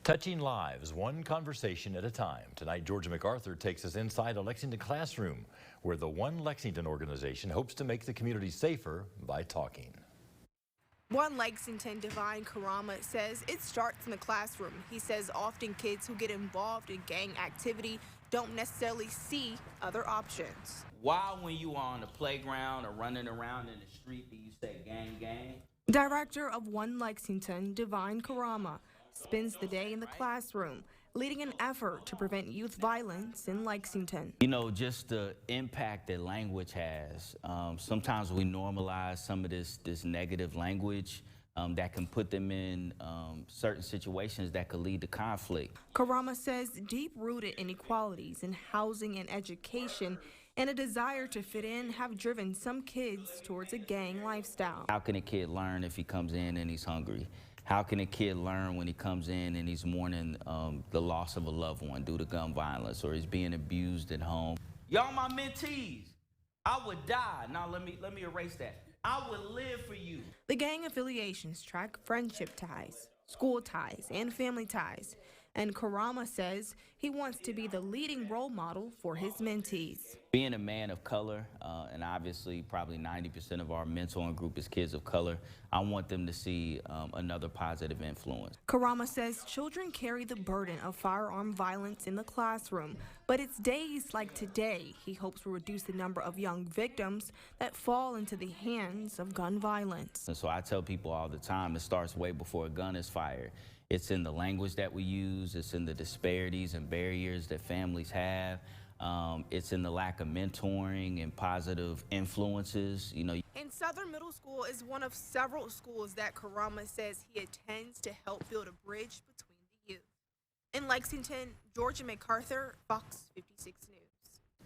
Touching lives, one conversation at a time. Tonight, Georgia MacArthur takes us inside a Lexington classroom where the ONE Lexington organization hopes to make the community safer by talking. ONE Lexington Devine Carama says it starts in the classroom. He says often kids who get involved in gang activity don't necessarily see other options. Why, when you are on the playground or running around in the street, do you say gang, gang? Director of ONE Lexington, Devine Carama, spends the day in the classroom, leading an effort to prevent youth violence in Lexington. You know, just the impact that language has. Sometimes we normalize some of this negative language that can put them in certain situations that could lead to conflict. Carama says deep-rooted inequalities in housing and education and a desire to fit in have driven some kids towards a gang lifestyle. How can a kid learn if he comes in and he's hungry? How can a kid learn when he comes in and he's mourning the loss of a loved one due to gun violence, or he's being abused at home? Y'all my mentees. I would die. Now let me erase that. I would live for you. The gang affiliations track friendship ties, school ties, and family ties. And Carama says he wants to be the leading role model for his mentees. Being a man of color, and obviously probably 90% of our mentoring group is kids of color, I want them to see another positive influence. Carama says children carry the burden of firearm violence in the classroom, but it's days like today he hopes will reduce the number of young victims that fall into the hands of gun violence. And so I tell people all the time, it starts way before a gun is fired. It's in the language that we use. It's in the disparities and barriers that families have. It's in the lack of mentoring and positive influences. You know. And Southern Middle School is one of several schools that Carama says he attends to help build a bridge between the youth. In Lexington, Georgia MacArthur, Fox 56 News.